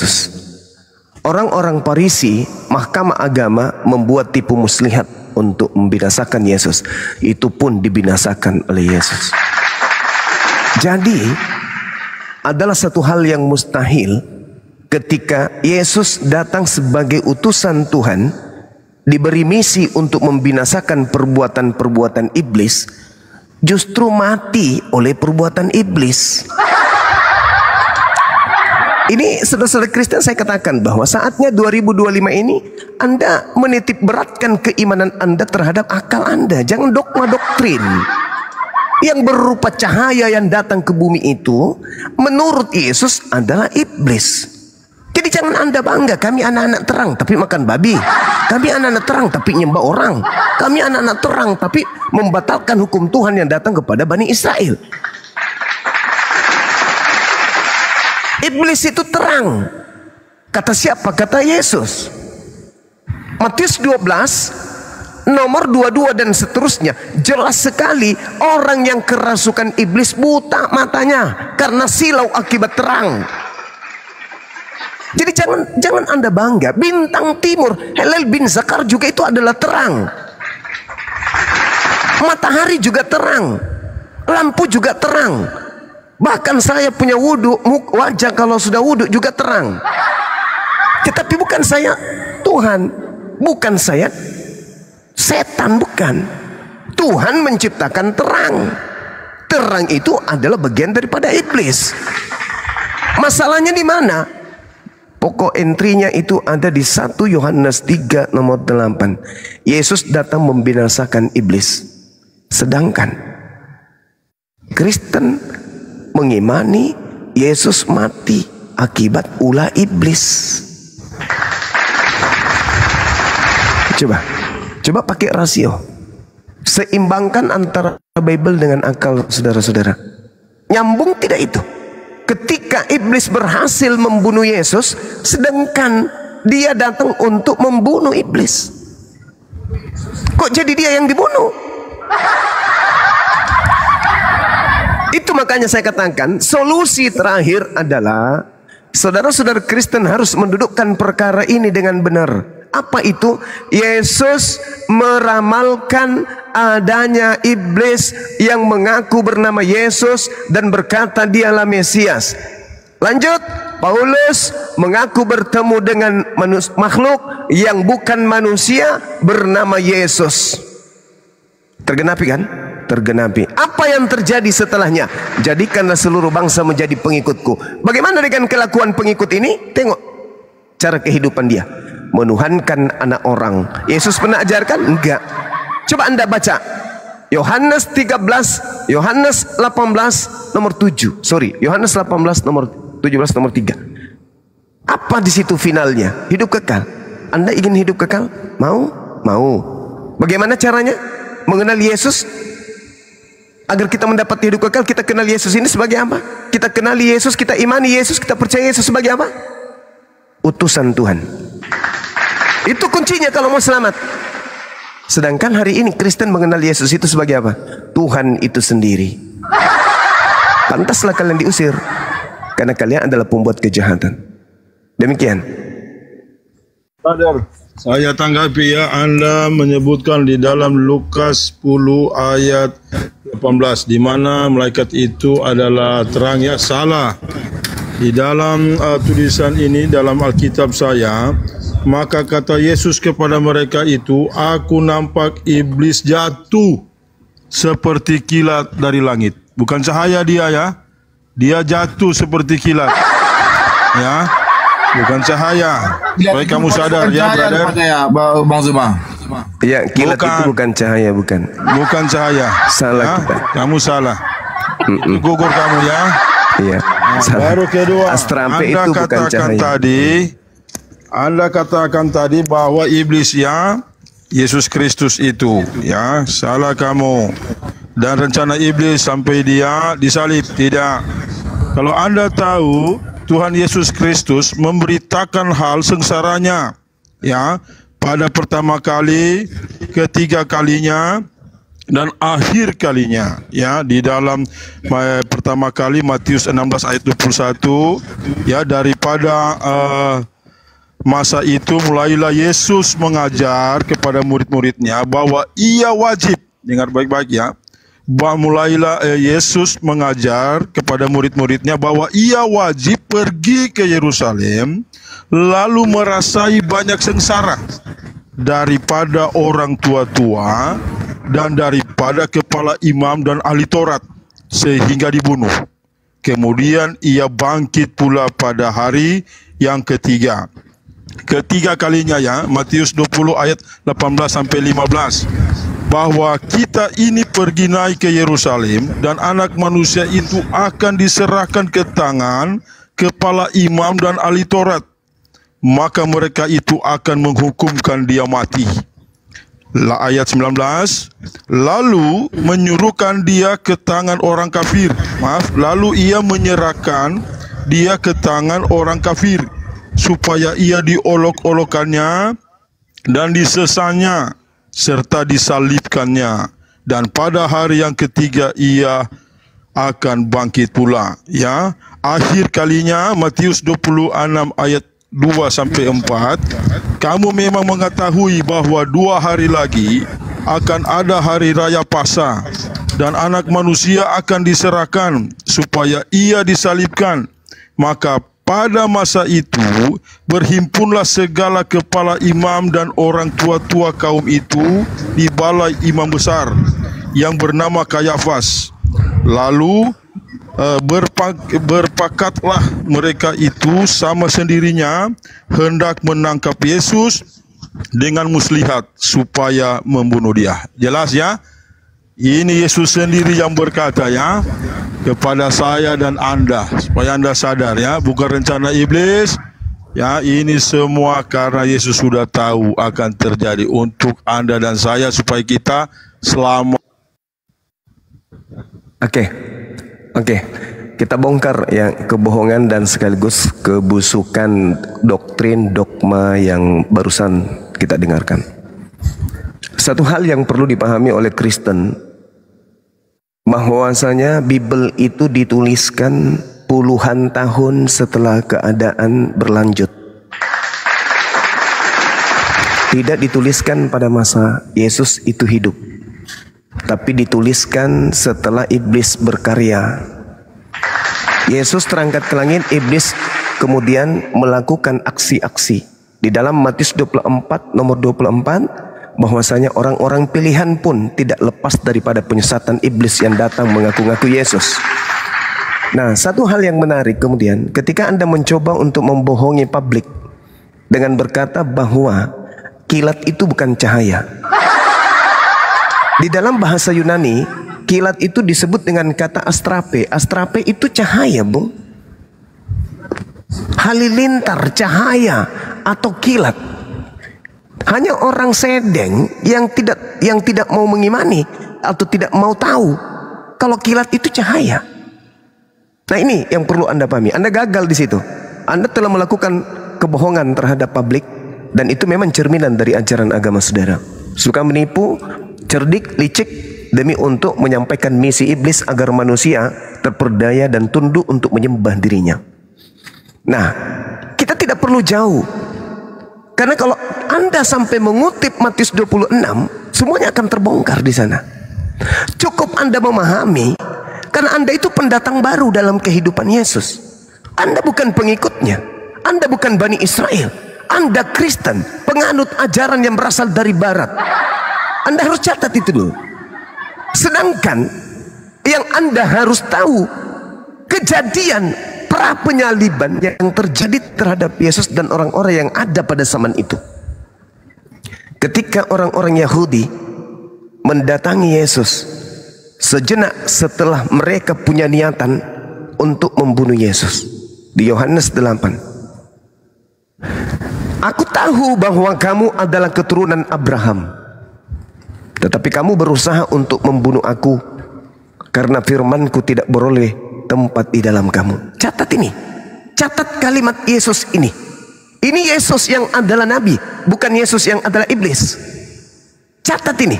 Yesus. Orang-orang Farisi, mahkamah agama, membuat tipu muslihat untuk membinasakan Yesus. Itu pun dibinasakan oleh Yesus. Jadi adalah satu hal yang mustahil ketika Yesus datang sebagai utusan Tuhan, diberi misi untuk membinasakan perbuatan-perbuatan iblis, justru mati oleh perbuatan iblis. Ini saudara-saudara Kristen, saya katakan bahwa saatnya 2025 ini Anda menitip beratkan keimanan Anda terhadap akal Anda. Jangan dogma doktrin yang berupa cahaya yang datang ke bumi itu menurut Yesus adalah iblis. Jadi jangan Anda bangga, kami anak-anak terang tapi makan babi. Kami anak-anak terang tapi nyembah orang. Kami anak-anak terang tapi membatalkan hukum Tuhan yang datang kepada Bani Israel. Iblis itu terang. Kata siapa? Kata Yesus. Matius 12 nomor 22 dan seterusnya. Jelas sekali orang yang kerasukan iblis buta matanya karena silau akibat terang. Jadi jangan Anda bangga. Bintang timur Helel bin Zakar juga itu adalah terang. Matahari juga terang. Lampu juga terang. Bahkan saya punya wudhu, wajah kalau sudah wudhu juga terang. Tetapi bukan saya Tuhan, bukan saya setan, bukan. Tuhan menciptakan terang. Terang itu adalah bagian daripada iblis. Masalahnya di mana? Pokok entry-nya itu ada di 1 Yohanes 3 nomor 8. Yesus datang membinasakan iblis. Sedangkan Kristen mengimani Yesus mati akibat ulah iblis. Coba pakai rasio. Seimbangkan antara Bible dengan akal saudara-saudara. Nyambung tidak itu? Ketika iblis berhasil membunuh Yesus, sedangkan dia datang untuk membunuh iblis. Kok jadi dia yang dibunuh? Itu makanya saya katakan solusi terakhir adalah saudara-saudara Kristen harus mendudukkan perkara ini dengan benar. Apa itu? Yesus meramalkan adanya iblis yang mengaku bernama Yesus dan berkata dialah Mesias. Lanjut, Paulus mengaku bertemu dengan makhluk yang bukan manusia bernama Yesus. Tergenapi kan? Tergenapi. Apa yang terjadi setelahnya? Jadikanlah seluruh bangsa menjadi pengikutku. Bagaimana dengan kelakuan pengikut ini? Tengok cara kehidupan dia. Menuhankan anak orang. Yesus pernah ajarkan? Enggak. Coba Anda baca Yohanes 13, Yohanes 18 nomor 7. Yohanes 18 nomor 17 nomor 3. Apa di situ finalnya? Hidup kekal. Anda ingin hidup kekal? Mau? Mau. Bagaimana caranya mengenal Yesus? Agar kita mendapat hidup kekal, kita kenal Yesus ini sebagai apa? Kita kenali Yesus, kita imani Yesus, kita percaya Yesus sebagai apa? Utusan Tuhan. Itu kuncinya kalau mau selamat. Sedangkan hari ini Kristen mengenal Yesus itu sebagai apa? Tuhan itu sendiri. Pantaslah kalian diusir, karena kalian adalah pembuat kejahatan. Demikian. Brother, saya tanggapi ya, Anda menyebutkan di dalam Lukas 10 ayat 18 di mana malaikat itu adalah terang, ya. Salah. Di dalam tulisan ini dalam Alkitab saya, maka kata Yesus kepada mereka itu, aku nampak iblis jatuh seperti kilat dari langit. Bukan cahaya dia, ya. Dia jatuh seperti kilat. Ya. Bukan cahaya. Supaya kamu sadar, ya, brother. Bang Zuma. Ya, kilat itu bukan cahaya, bukan. Bukan cahaya. Salah ya? Kita. Kamu salah. Gugur kamu, ya. Iya. Nah, baru kedua, Astrampe itu bukan cahaya. Anda katakan tadi bahwa iblis, ya, Yesus Kristus itu, ya, salah kamu. Dan rencana iblis sampai dia disalib, tidak. Kalau Anda tahu Tuhan Yesus Kristus memberitakan hal sengsaranya, ya, pada pertama kali, ketiga kalinya, dan akhir kalinya, ya, di dalam pertama pertama kali Matius 16 ayat 21, ya, daripada masa itu mulailah Yesus mengajar kepada murid-muridnya bahwa ia wajib, dengar baik-baik ya, mulailah Yesus mengajar kepada murid-muridnya bahwa ia wajib pergi ke Yerusalem lalu merasai banyak sengsara daripada orang tua-tua dan daripada kepala imam dan ahli Taurat sehingga dibunuh. Kemudian ia bangkit pula pada hari yang ketiga. Ketiga kalinya, ya, Matius 20 ayat 18 sampai 15. Bahwa kita ini pergi naik ke Yerusalem dan anak manusia itu akan diserahkan ke tangan kepala imam dan ahli Taurat. Maka mereka itu akan menghukumkan dia mati. Ayat 19, lalu menyuruhkan dia ke tangan orang kafir. Lalu ia menyerahkan dia ke tangan orang kafir supaya ia diolok-olokannya dan disesanya serta disalibkannya, dan pada hari yang ketiga ia akan bangkit pula. Ya, akhir kalinya Matius 26 ayat 2 sampai 4. Kamu memang mengetahui bahwa 2 hari lagi akan ada hari raya Paskah dan anak manusia akan diserahkan supaya ia disalibkan. Maka pada masa itu berhimpunlah segala kepala imam dan orang tua-tua kaum itu di balai imam besar yang bernama Kayafas. Lalu berpakatlah mereka itu sama sendirinya hendak menangkap Yesus dengan muslihat supaya membunuh dia. Jelas ya? Ini Yesus sendiri yang berkata, ya, kepada saya dan Anda, supaya Anda sadar, ya, bukan rencana iblis. Ya, ini semua karena Yesus sudah tahu akan terjadi untuk Anda dan saya supaya kita selamat. Oke. Kita bongkar yang kebohongan dan sekaligus kebusukan doktrin dogma yang barusan kita dengarkan. Satu hal yang perlu dipahami oleh Kristen, bahwasanya Bible itu dituliskan puluhan tahun setelah keadaan berlanjut. Tidak dituliskan pada masa Yesus itu hidup, tapi dituliskan setelah iblis berkarya. Yesus terangkat ke langit, iblis kemudian melakukan aksi-aksi. Di dalam Matius 24 nomor 24, bahwasanya orang-orang pilihan pun tidak lepas daripada penyesatan iblis yang datang mengaku-ngaku Yesus. Nah, satu hal yang menarik kemudian, ketika Anda mencoba untuk membohongi publik dengan berkata bahwa kilat itu bukan cahaya. Di dalam bahasa Yunani, kilat itu disebut dengan kata astrape. Astrape itu cahaya, Bung. Halilintar, cahaya atau kilat. Hanya orang sedeng yang tidak mau mengimani atau tidak mau tahu kalau kilat itu cahaya. Nah, ini yang perlu Anda pahami. Anda gagal di situ. Anda telah melakukan kebohongan terhadap publik, dan itu memang cerminan dari ajaran agama saudara. Suka menipu, cerdik, licik, demi untuk menyampaikan misi iblis agar manusia terperdaya dan tunduk untuk menyembah dirinya. Nah, kita tidak perlu jauh, karena kalau Anda sampai mengutip Matius 26, semuanya akan terbongkar di sana. Cukup Anda memahami, karena Anda itu pendatang baru dalam kehidupan Yesus. Anda bukan pengikutnya, Anda bukan Bani Israel, Anda Kristen, penganut ajaran yang berasal dari Barat. Anda harus catat itu dulu. Sedangkan yang Anda harus tahu, kejadian pra penyaliban yang terjadi terhadap Yesus dan orang-orang yang ada pada zaman itu. Ketika orang-orang Yahudi mendatangi Yesus sejenak setelah mereka punya niatan untuk membunuh Yesus. Di Yohanes 8, aku tahu bahwa kamu adalah keturunan Abraham, tetapi kamu berusaha untuk membunuh aku karena firmanku tidak beroleh tempat di dalam kamu. Catat ini. Catat kalimat Yesus ini. Ini Yesus yang adalah nabi, bukan Yesus yang adalah iblis. Catat ini.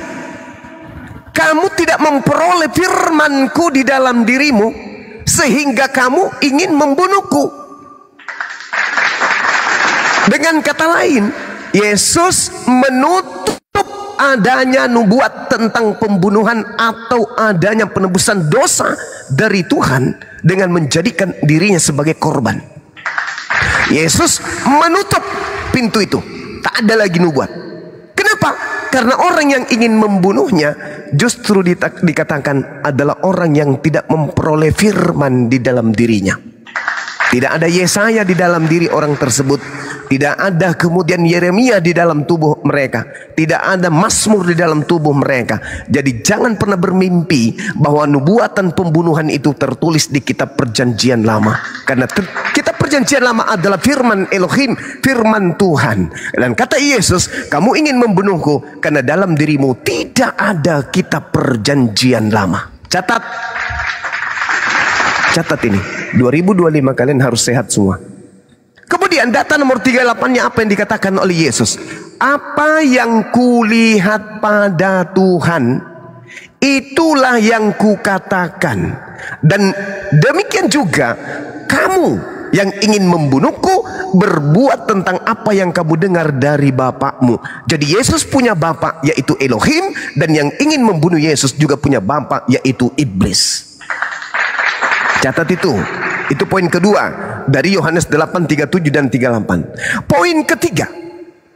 Kamu tidak memperoleh firmanku di dalam dirimu sehingga kamu ingin membunuhku. Dengan kata lain, Yesus menutup adanya nubuat tentang pembunuhan atau adanya penebusan dosa dari Tuhan dengan menjadikan dirinya sebagai korban. Yesus menutup pintu itu, tak ada lagi nubuat. Kenapa? Karena orang yang ingin membunuhnya justru dikatakan adalah orang yang tidak memperoleh firman di dalam dirinya. Tidak ada Yesaya di dalam diri orang tersebut. Tidak ada kemudian Yeremia di dalam tubuh mereka. Tidak ada Mazmur di dalam tubuh mereka. Jadi jangan pernah bermimpi bahwa nubuatan pembunuhan itu tertulis di kitab perjanjian lama. Karena kitab perjanjian lama adalah firman Elohim, firman Tuhan. Dan kata Yesus, kamu ingin membunuhku karena dalam dirimu tidak ada kitab perjanjian lama. Catat ini, 2025 kalian harus sehat semua. Kemudian data nomor 38-nya apa yang dikatakan oleh Yesus? Apa yang kulihat pada Tuhan, itulah yang kukatakan. Dan demikian juga kamu yang ingin membunuhku berbuat tentang apa yang kamu dengar dari bapakmu. Jadi Yesus punya bapak yaitu Elohim, dan yang ingin membunuh Yesus juga punya bapak yaitu iblis. Catat itu poin kedua dari Yohanes 8:37 dan 38. Poin ketiga,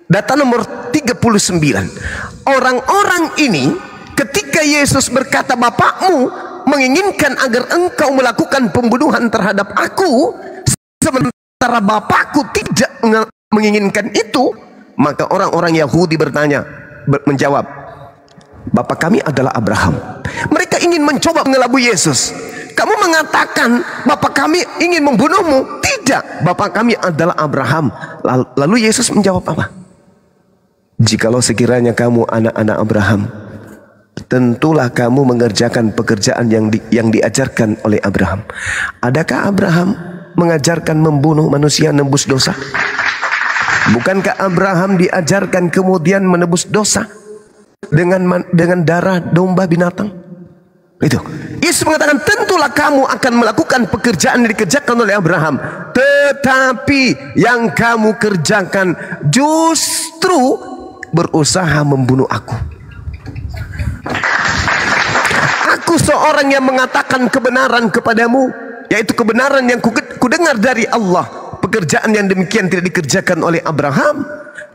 data nomor 39. Orang-orang ini ketika Yesus berkata bapakmu menginginkan agar engkau melakukan pembunuhan terhadap aku, sementara bapakku tidak menginginkan itu, maka orang-orang Yahudi menjawab, bapak kami adalah Abraham. Mereka ingin mencoba mengelabui Yesus. Kamu mengatakan bapak kami ingin membunuhmu. Tidak, bapak kami adalah Abraham. Lalu Yesus menjawab apa? Jikalau sekiranya kamu anak-anak Abraham, tentulah kamu mengerjakan pekerjaan yang diajarkan oleh Abraham. Adakah Abraham mengajarkan membunuh manusia menebus dosa? Bukankah Abraham diajarkan kemudian menebus dosa dengan darah domba binatang? Itu Yesus mengatakan tentulah kamu akan melakukan pekerjaan yang dikerjakan oleh Abraham, tetapi yang kamu kerjakan justru berusaha membunuh aku. Aku seorang yang mengatakan kebenaran kepadamu, yaitu kebenaran yang kudengar dari Allah. Pekerjaan yang demikian tidak dikerjakan oleh Abraham.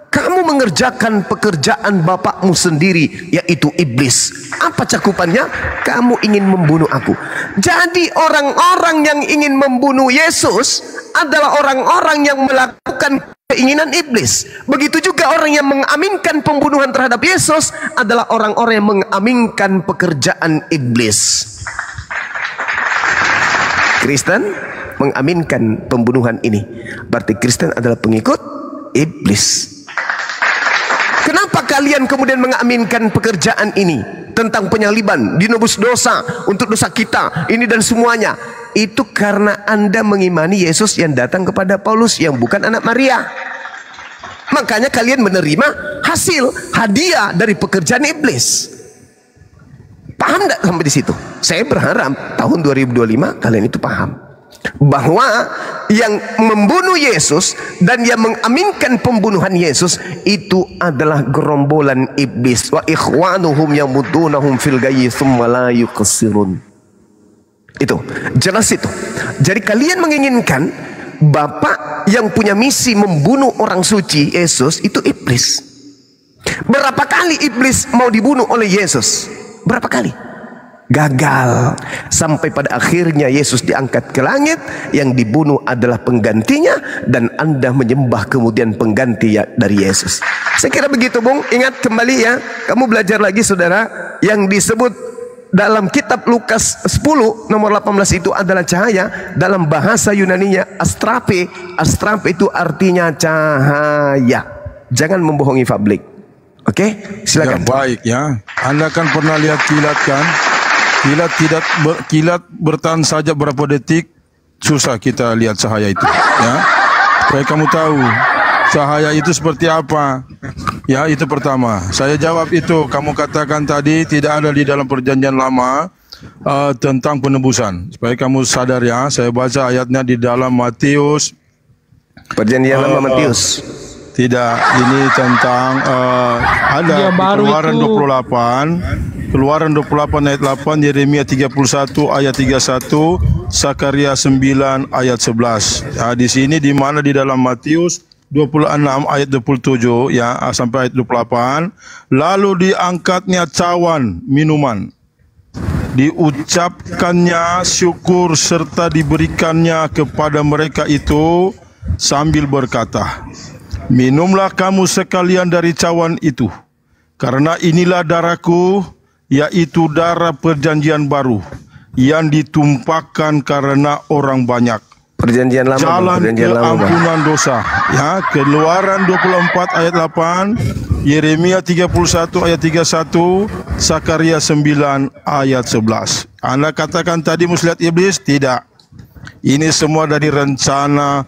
Kamu mengerjakan pekerjaan bapakmu sendiri, yaitu iblis. Apa cakupannya? Kamu ingin membunuh aku. Jadi orang-orang yang ingin membunuh Yesus adalah orang-orang yang melakukan keinginan iblis. Begitu juga orang yang mengaminkan pembunuhan terhadap Yesus adalah orang-orang yang mengaminkan pekerjaan iblis. Kristen mengaminkan pembunuhan ini, berarti Kristen adalah pengikut iblis. Kenapa kalian kemudian mengaminkan pekerjaan ini tentang penyaliban, dinebus dosa untuk dosa kita, ini dan semuanya? Itu karena Anda mengimani Yesus yang datang kepada Paulus yang bukan anak Maria. Makanya kalian menerima hasil hadiah dari pekerjaan iblis. Paham tidak sampai di situ? Saya berharap tahun 2025 kalian itu paham bahwa yang membunuh Yesus dan yang mengaminkan pembunuhan Yesus itu adalah gerombolan iblis. Wa ikhwanuhum yamudunahum fil ghayyi tsumma la yuqsirun. Itu jelas itu. Jadi kalian menginginkan bapak yang punya misi membunuh orang suci Yesus itu iblis. Berapa kali iblis mau dibunuh oleh Yesus? Berapa kali? Gagal, sampai pada akhirnya Yesus diangkat ke langit, yang dibunuh adalah penggantinya, dan Anda menyembah kemudian pengganti dari Yesus. Saya kira begitu, Bung. Ingat kembali ya, kamu belajar lagi saudara, yang disebut dalam kitab Lukas 10 nomor 18 itu adalah cahaya. Dalam bahasa Yunaninya astrape. Astrape itu artinya cahaya. Jangan membohongi publik. Oke, silakan. Ya, baik ya. Anda kan pernah lihat kilat kan? Kilat bertahan saja berapa detik, susah kita lihat cahaya itu ya. Supaya kamu tahu cahaya itu seperti apa ya, itu pertama. Saya jawab itu, kamu katakan tadi tidak ada di dalam perjanjian lama tentang penebusan. Supaya kamu sadar ya, saya baca ayatnya di dalam Matius. Perjanjian Lama Matius. Tidak, ini tentang ada di Keluaran 28, Keluaran 28 ayat 8, Yeremia 31 ayat 31, Sakaria 9 ayat 11. Ya, di sini di mana di dalam Matius 26 ayat 27 ya sampai ayat 28, lalu diangkatnya cawan minuman, diucapkannya syukur serta diberikannya kepada mereka itu sambil berkata, minumlah kamu sekalian dari cawan itu, karena inilah darahku, yaitu darah perjanjian baru, yang ditumpahkan karena orang banyak. Perjanjian Lama. Jalan ke ampunan dosa. Ya, Keluaran 24 ayat 8, Yeremia 31 ayat 31, Sakaria 9 ayat 11. Anda katakan tadi muslihat iblis? Tidak. Ini semua dari rencana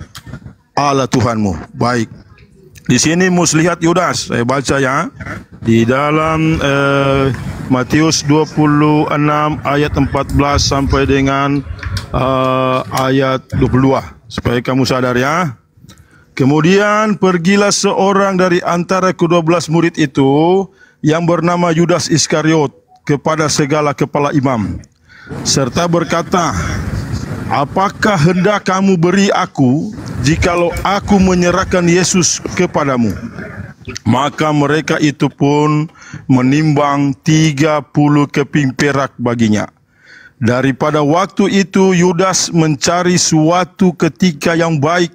Allah Tuhanmu. Baik. Di sini muslihat Yudas, saya baca ya, di dalam Matius 26 ayat 14 sampai dengan ayat 22, supaya kamu sadar ya. Kemudian pergilah seorang dari antara ke-12 murid itu yang bernama Yudas Iskariot kepada segala kepala imam, serta berkata, apakah hendak kamu beri aku jikalau aku menyerahkan Yesus kepadamu? Maka mereka itu pun menimbang 30 keping perak baginya. Daripada waktu itu Yudas mencari suatu ketika yang baik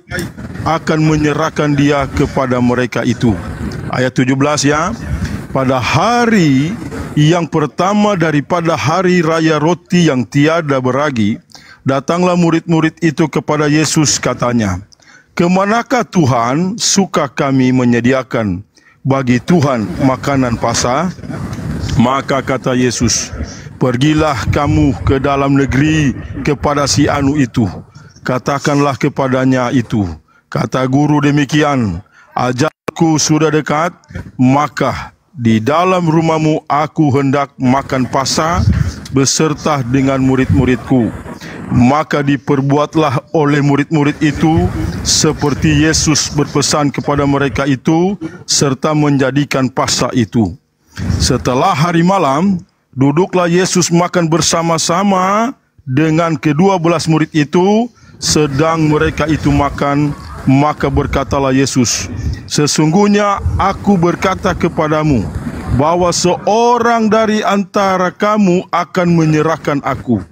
akan menyerahkan dia kepada mereka itu. Ayat 17 ya. Pada hari yang pertama daripada hari raya roti yang tiada beragi, datanglah murid-murid itu kepada Yesus, katanya, kemanakah Tuhan suka kami menyediakan bagi Tuhan makanan Paskah? Maka kata Yesus, pergilah kamu ke dalam negeri kepada si anu itu, katakanlah kepadanya itu, kata guru demikian, ajalku sudah dekat, maka di dalam rumahmu aku hendak makan Paskah beserta dengan murid-muridku. Maka diperbuatlah oleh murid-murid itu seperti Yesus berpesan kepada mereka itu, serta menjadikan Paskah itu. Setelah hari malam, duduklah Yesus makan bersama-sama dengan ke-12 murid itu. Sedang mereka itu makan, maka berkatalah Yesus, sesungguhnya aku berkata kepadamu, bahwa seorang dari antara kamu akan menyerahkan aku.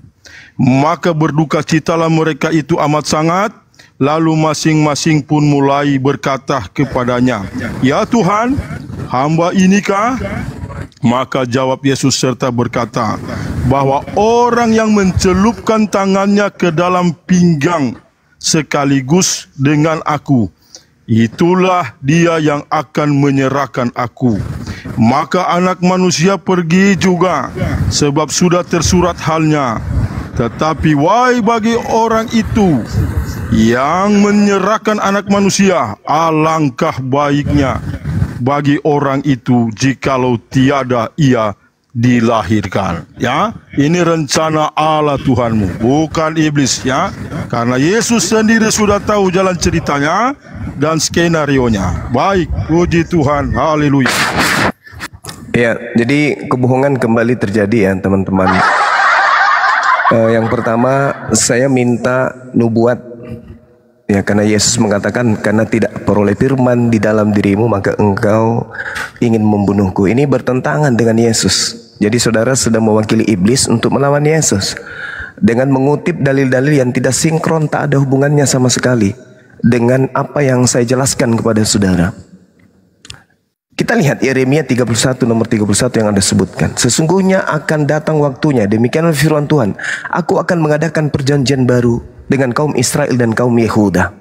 Maka berdukacitalah mereka itu amat sangat. Lalu masing-masing pun mulai berkata kepadanya, ya Tuhan, hamba inikah? Maka jawab Yesus serta berkata, bahwa orang yang mencelupkan tangannya ke dalam pinggang sekaligus dengan aku, itulah dia yang akan menyerahkan aku. Maka anak manusia pergi juga, sebab sudah tersurat halnya. Tetapi wahai bagi orang itu yang menyerahkan anak manusia, alangkah baiknya bagi orang itu jikalau tiada ia dilahirkan. Ya, ini rencana Allah Tuhanmu, bukan iblis ya. Karena Yesus sendiri sudah tahu jalan ceritanya dan skenarionya. Baik, puji Tuhan, haleluya. Ya, jadi kebohongan kembali terjadi ya teman-teman. Yang pertama saya minta nubuat ya, karena Yesus mengatakan, karena tidak peroleh firman di dalam dirimu maka engkau ingin membunuhku. Ini bertentangan dengan Yesus. Jadi saudara sedang mewakili iblis untuk melawan Yesus dengan mengutip dalil-dalil yang tidak sinkron, tak ada hubungannya sama sekali dengan apa yang saya jelaskan kepada saudara. Kita lihat Yeremia 31 nomor 31 yang Anda sebutkan. Sesungguhnya akan datang waktunya, demikianlah firman Tuhan, aku akan mengadakan perjanjian baru dengan kaum Israel dan kaum Yehuda.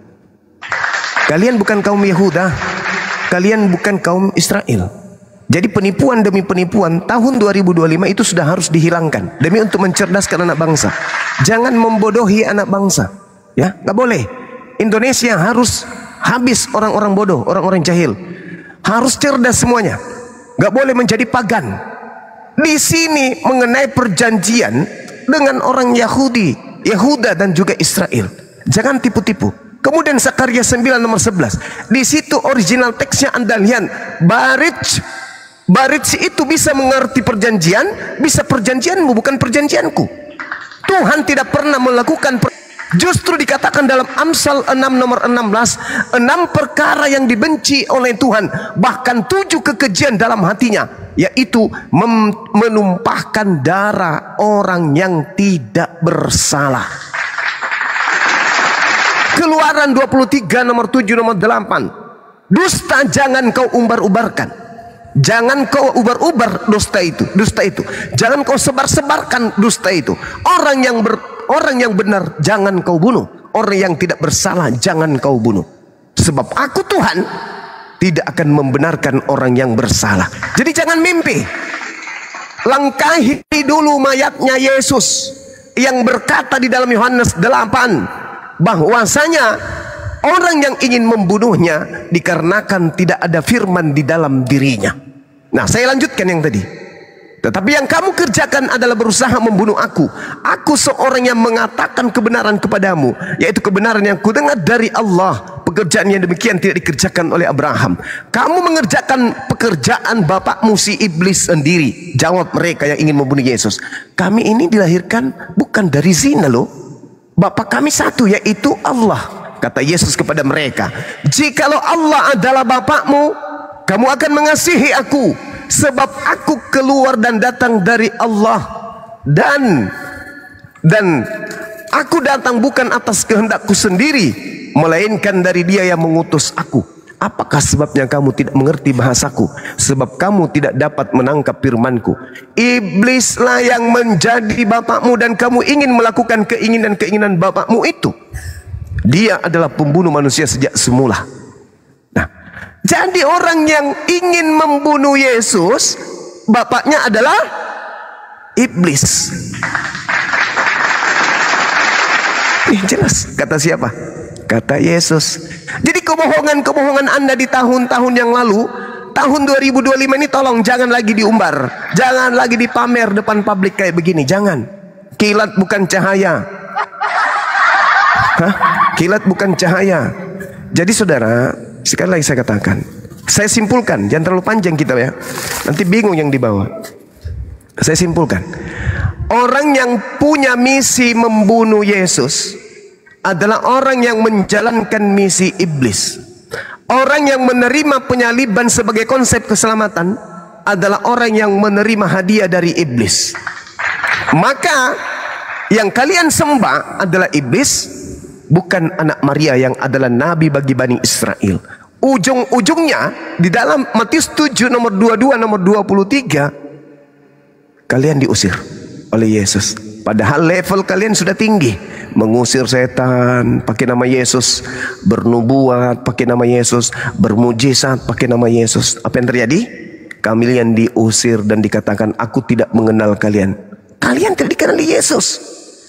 Kalian bukan kaum Yehuda, kalian bukan kaum Israel. Jadi penipuan demi penipuan tahun 2025 itu sudah harus dihilangkan demi untuk mencerdaskan anak bangsa. Jangan membodohi anak bangsa. Ya, nggak boleh. Indonesia harus habis orang-orang bodoh, orang-orang jahil. Harus cerdas semuanya. Nggak boleh menjadi pagan. Di sini mengenai perjanjian dengan orang Yahudi, Yehuda dan juga Israel. Jangan tipu-tipu. Kemudian Zakaria 9 nomor 11. Di situ original teksnya Anda lihat. Barij itu bisa mengerti perjanjian, bisa perjanjianmu bukan perjanjianku. Tuhan tidak pernah melakukan justru dikatakan dalam Amsal 6 nomor 16, 6 perkara yang dibenci oleh Tuhan, bahkan 7 kekejian dalam hatinya, yaitu menumpahkan darah orang yang tidak bersalah. Keluaran 23 nomor 7 nomor 8. Dusta jangan kau umbar-ubarkan. Jangan kau ubar-ubar dusta itu. Jangan kau sebar-sebarkan dusta itu. Orang yang benar jangan kau bunuh. Orang yang tidak bersalah jangan kau bunuh. Sebab aku Tuhan tidak akan membenarkan orang yang bersalah. Jadi jangan mimpi. Langkahi dulu mayatnya Yesus yang berkata di dalam Yohanes 8 bahwasanya orang yang ingin membunuhnya dikarenakan tidak ada firman di dalam dirinya. Nah, saya lanjutkan yang tadi. Tetapi yang kamu kerjakan adalah berusaha membunuh aku. Aku seorang yang mengatakan kebenaran kepadamu, yaitu kebenaran yang kudengar dari Allah. Pekerjaan yang demikian tidak dikerjakan oleh Abraham. Kamu mengerjakan pekerjaan bapakmu si iblis sendiri. Jawab mereka yang ingin membunuh Yesus. Kami ini dilahirkan bukan dari zina loh. Bapa kami satu, yaitu Allah. Kata Yesus kepada mereka, jikalau Allah adalah bapakmu, kamu akan mengasihi aku, sebab aku keluar dan datang dari Allah, dan aku datang bukan atas kehendakku sendiri, melainkan dari Dia yang mengutus aku. Apakah sebabnya kamu tidak mengerti bahasaku? Sebab kamu tidak dapat menangkap firmanku. Iblislah yang menjadi bapakmu dan kamu ingin melakukan keinginan-keinginan bapakmu itu. Dia adalah pembunuh manusia sejak semula. Nah, jadi orang yang ingin membunuh Yesus, bapaknya adalah iblis. Jelas, kata siapa? Kata Yesus. Jadi kebohongan-kebohongan Anda di tahun-tahun yang lalu, tahun 2025 ini tolong jangan lagi diumbar, jangan lagi dipamer depan publik kayak begini, jangan. Kilat bukan cahaya. Kilat bukan cahaya. Jadi saudara, sekali lagi saya katakan, saya simpulkan, jangan terlalu panjang kita ya, nanti bingung yang dibawa. Saya simpulkan, orang yang punya misi membunuh Yesus adalah orang yang menjalankan misi iblis. Orang yang menerima penyaliban sebagai konsep keselamatan adalah orang yang menerima hadiah dari iblis. Maka yang kalian sembah adalah iblis, bukan anak Maria yang adalah nabi bagi Bani Israel. Ujung-ujungnya di dalam Matius 7 nomor 22 nomor 23, kalian diusir oleh Yesus. Padahal level kalian sudah tinggi, mengusir setan pakai nama Yesus, bernubuat pakai nama Yesus, bermujizat pakai nama Yesus. Apa yang terjadi? Kalian diusir dan dikatakan, aku tidak mengenal kalian. Kalian tidak dikenali Yesus,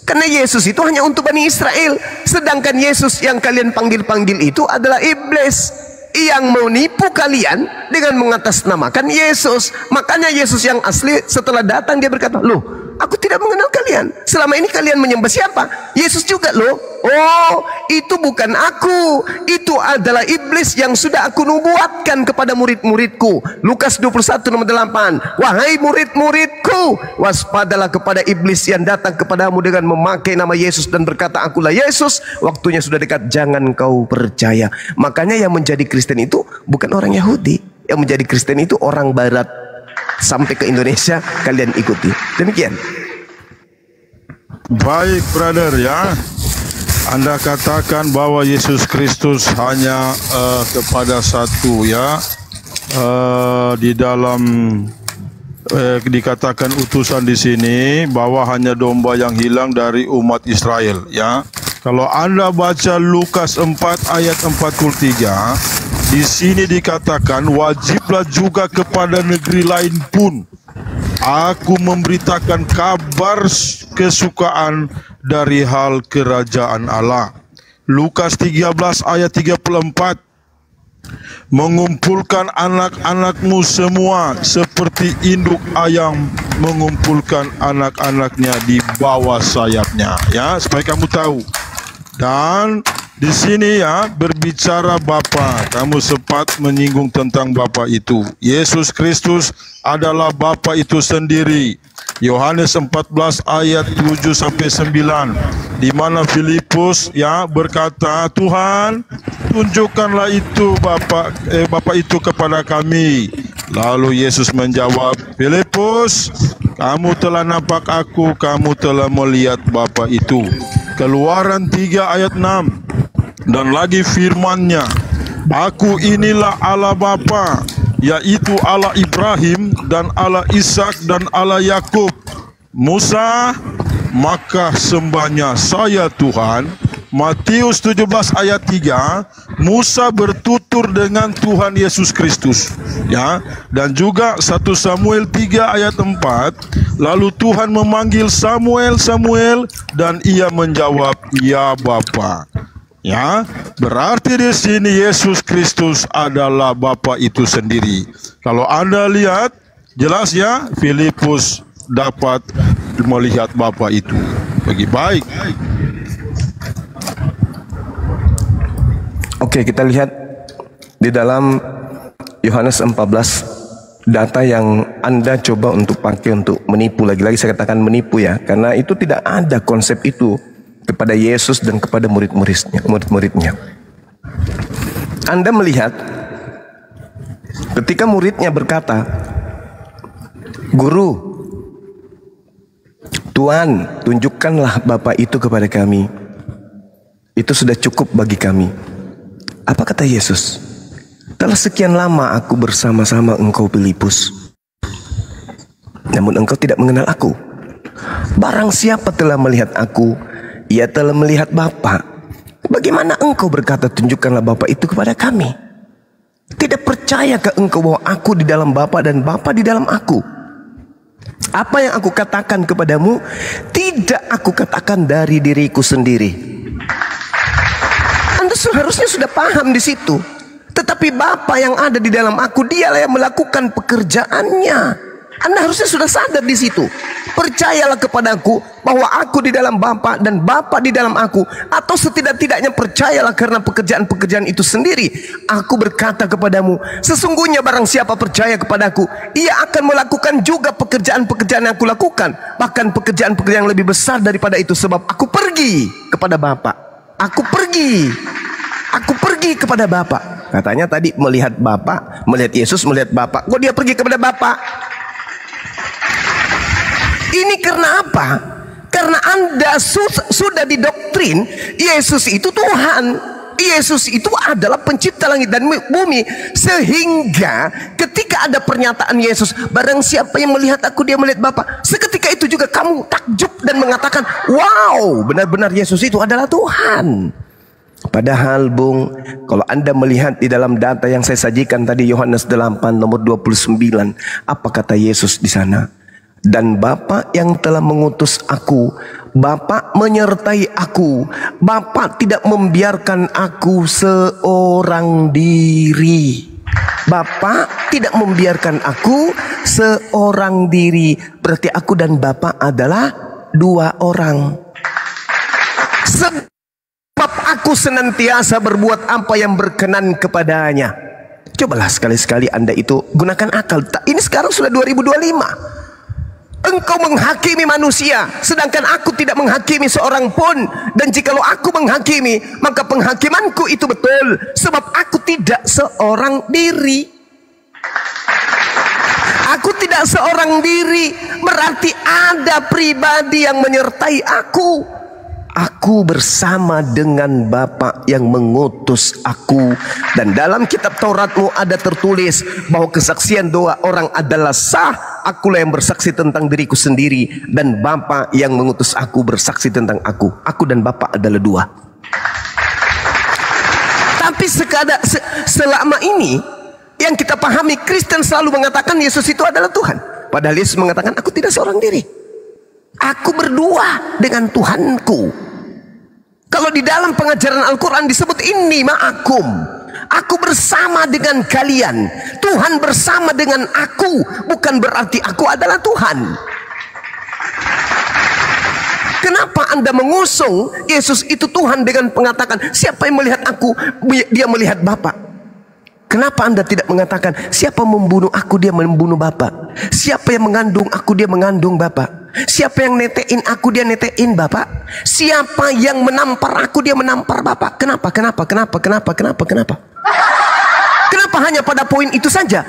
karena Yesus itu hanya untuk Bani Israel. Sedangkan Yesus yang kalian panggil-panggil itu adalah iblis yang menipu kalian dengan mengatasnamakan Yesus. Makanya Yesus yang asli setelah datang dia berkata, loh, aku tidak mengenal kalian. Selama ini kalian menyembah siapa? Yesus juga loh. Oh, itu bukan aku. Itu adalah iblis yang sudah aku nubuatkan kepada murid-muridku. Lukas 21 nomor 8. Wahai murid-muridku, waspadalah kepada iblis yang datang kepadamu dengan memakai nama Yesus dan berkata, akulah Yesus. Waktunya sudah dekat, jangan kau percaya. Makanya yang menjadi Kristen itu bukan orang Yahudi. Yang menjadi Kristen itu orang Barat. Sampai ke Indonesia kalian ikuti. Demikian. Baik brother ya, Anda katakan bahwa Yesus Kristus hanya kepada satu ya, di dalam dikatakan utusan di sini bahwa hanya domba yang hilang dari umat Israel ya. Kalau Anda baca Lukas 4 ayat 43, di sini dikatakan wajiblah juga kepada negeri lain pun aku memberitakan kabar kesukaan dari hal kerajaan Allah. Lukas 13 ayat 34, mengumpulkan anak-anakmu semua seperti induk ayam mengumpulkan anak-anaknya di bawah sayapnya, ya, supaya kamu tahu. Dan di sini ya berbicara Bapa, kamu sempat menyinggung tentang Bapa itu. Yesus Kristus adalah Bapa itu sendiri. Yohanes 14 ayat 7 sampai 9, di mana Filipus ya berkata, Tuhan, tunjukkanlah itu Bapa itu kepada kami. Lalu Yesus menjawab, Filipus, kamu telah nampak aku, kamu telah melihat Bapa itu. Keluaran 3 ayat 6, dan lagi firman-Nya, Aku inilah Allah Bapa, yaitu Allah Ibrahim dan Allah Ishak dan Allah Yakub. Musa, maka sembahnya saya Tuhan. Matius 17 ayat 3, Musa bertutur dengan Tuhan Yesus Kristus, ya. Dan juga 1 Samuel 3 ayat 4, lalu Tuhan memanggil Samuel, Samuel, dan ia menjawab, ya Bapa. Ya, berarti di sini Yesus Kristus adalah Bapa itu sendiri. Kalau Anda lihat, jelas ya, Filipus dapat melihat Bapa itu. Bagi baik. Oke, kita lihat di dalam Yohanes 14, data yang Anda coba untuk pakai untuk menipu. Lagi-lagi saya katakan menipu ya, karena itu tidak ada konsep itu kepada Yesus dan kepada murid-muridnya. Anda melihat ketika muridnya berkata, Guru, Tuhan, tunjukkanlah Bapa itu kepada kami. Itu sudah cukup bagi kami. Apa kata Yesus? Telah sekian lama aku bersama-sama engkau, Filipus, namun engkau tidak mengenal aku. Barang siapa telah melihat aku, ia telah melihat Bapa. Bagaimana engkau berkata, tunjukkanlah Bapa itu kepada kami? Tidak percayakah engkau bahwa aku di dalam Bapa dan Bapa di dalam aku? Apa yang aku katakan kepadamu, tidak aku katakan dari diriku sendiri. Anda seharusnya sudah paham di situ. Tetapi Bapa yang ada di dalam aku, dialah yang melakukan pekerjaannya. Anda harusnya sudah sadar di situ. Percayalah kepadaku bahwa aku di dalam Bapa dan Bapa di dalam aku. Atau setidak-tidaknya percayalah karena pekerjaan-pekerjaan itu sendiri. Aku berkata kepadamu, sesungguhnya barang siapa percaya kepadaku, ia akan melakukan juga pekerjaan-pekerjaan yang aku lakukan. Bahkan pekerjaan-pekerjaan yang lebih besar daripada itu. Sebab aku pergi kepada Bapa. Aku pergi kepada Bapa. Katanya tadi melihat Bapa, melihat Yesus, melihat Bapa. Kok dia pergi kepada Bapa? Ini karena apa? Karena Anda sudah didoktrin Yesus itu Tuhan. Yesus itu adalah pencipta langit dan bumi. Sehingga ketika ada pernyataan Yesus, barang siapa yang melihat aku, dia melihat Bapa. Seketika itu juga kamu takjub dan mengatakan, wow, benar-benar Yesus itu adalah Tuhan. Padahal Bung, kalau Anda melihat di dalam data yang saya sajikan tadi, Yohanes 8 nomor 29, apa kata Yesus di sana? Dan Bapa yang telah mengutus aku, Bapa menyertai aku. Bapa tidak membiarkan aku seorang diri. Bapa tidak membiarkan aku seorang diri. Berarti aku dan Bapa adalah dua orang. Sebab aku senantiasa berbuat apa yang berkenan kepadanya. Cobalah sekali-sekali Anda itu gunakan akal. Ini sekarang sudah 2025. Engkau menghakimi manusia, sedangkan aku tidak menghakimi seorang pun. Dan jikalau aku menghakimi, maka penghakimanku itu betul, sebab aku tidak seorang diri. Aku tidak seorang diri, berarti ada pribadi yang menyertai aku. Aku bersama dengan Bapa yang mengutus aku. Dan dalam kitab Tauratmu ada tertulis bahwa kesaksian dua orang adalah sah. Akulah yang bersaksi tentang diriku sendiri, dan Bapa yang mengutus aku bersaksi tentang aku. Aku dan Bapa adalah dua. Tapi selama ini yang kita pahami, Kristen selalu mengatakan Yesus itu adalah Tuhan. Padahal Yesus mengatakan, aku tidak seorang diri. Aku berdua dengan Tuhanku. Kalau di dalam pengajaran Al-Quran disebut inni ma'akum, Aku bersama dengan kalian. Tuhan bersama dengan aku, bukan berarti aku adalah Tuhan. Kenapa Anda mengusung Yesus itu Tuhan dengan mengatakan, siapa yang melihat aku, dia melihat Bapa? Kenapa Anda tidak mengatakan, siapa membunuh aku, dia membunuh Bapa? Siapa yang mengandung aku, dia mengandung Bapa? Siapa yang netein aku, dia netein Bapa? Siapa yang menampar aku, dia menampar Bapa? Kenapa? Kenapa hanya pada poin itu saja?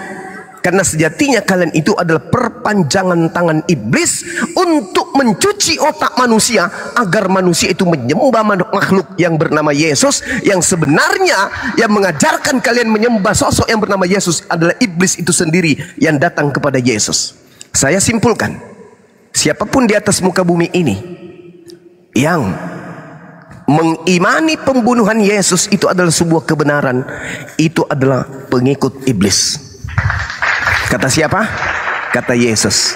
Karena sejatinya kalian itu adalah perpanjangan tangan iblis untuk mencuci otak manusia agar manusia itu menyembah makhluk yang bernama Yesus, yang sebenarnya yang mengajarkan kalian menyembah sosok yang bernama Yesus adalah iblis itu sendiri yang datang kepada Yesus. Saya simpulkan, siapapun di atas muka bumi ini yang mengimani pembunuhan Yesus itu adalah sebuah kebenaran, itu adalah pengikut iblis. Kata siapa? Kata Yesus.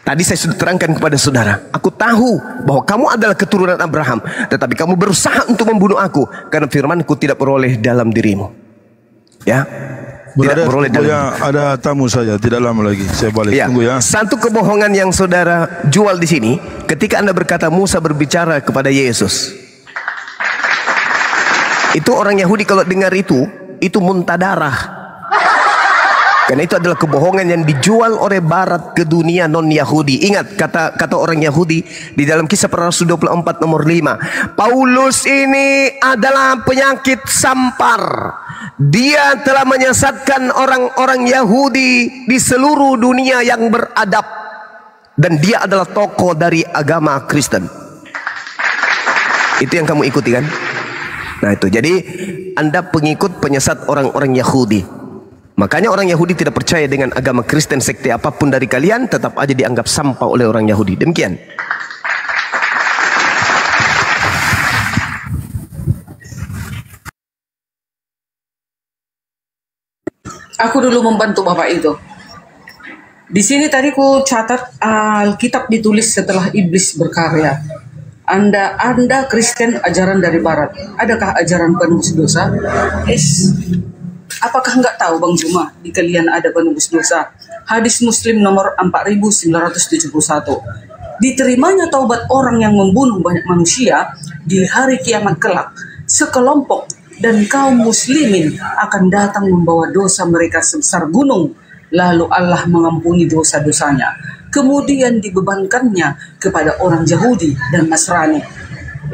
Tadi saya sudah terangkan kepada saudara, aku tahu bahwa kamu adalah keturunan Abraham, tetapi kamu berusaha untuk membunuh aku, karena firmanku tidak beroleh dalam dirimu. Ya, tidak beroleh dalam. Ada tamu saja, tidak lama lagi saya balik. Ya. Tunggu ya. Satu kebohongan yang saudara jual di sini, ketika Anda berkata Musa berbicara kepada Yesus, itu orang Yahudi kalau dengar itu muntah darah. Karena itu adalah kebohongan yang dijual oleh Barat ke dunia non-Yahudi. Ingat kata orang Yahudi di dalam Kisah Para Rasul 24 nomor 5. Paulus ini adalah penyakit sampar. Dia telah menyesatkan orang-orang Yahudi di seluruh dunia yang beradab. Dan dia adalah tokoh dari agama Kristen. Itu yang kamu ikuti kan? Nah itu, jadi Anda pengikut penyesat orang-orang Yahudi. Makanya orang Yahudi tidak percaya dengan agama Kristen, sekte apapun dari kalian tetap aja dianggap sampah oleh orang Yahudi. Demikian. Aku dulu membantu Bapak itu. Di sini tadi ku catat Alkitab ditulis setelah iblis berkarya. Anda Kristen ajaran dari Barat. Adakah ajaran penebus dosa? Yes. Apakah enggak tahu Bang Juma di kalian ada penebus dosa? Hadis Muslim nomor 4971. Diterimanya taubat orang yang membunuh banyak manusia di hari kiamat kelak. Sekelompok dan kaum muslimin akan datang membawa dosa mereka sebesar gunung. Lalu Allah mengampuni dosa-dosanya. Kemudian dibebankannya kepada orang Yahudi dan Nasrani.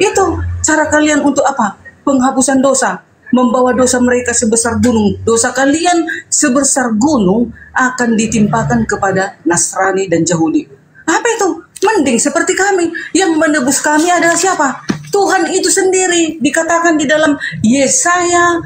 Itu cara kalian untuk apa? Penghapusan dosa. Membawa dosa mereka sebesar gunung. Dosa kalian sebesar gunung akan ditimpakan kepada Nasrani dan Yahudi. Apa itu? Mending seperti kami. Yang menebus kami adalah siapa? Tuhan itu sendiri. Dikatakan di dalam Yesaya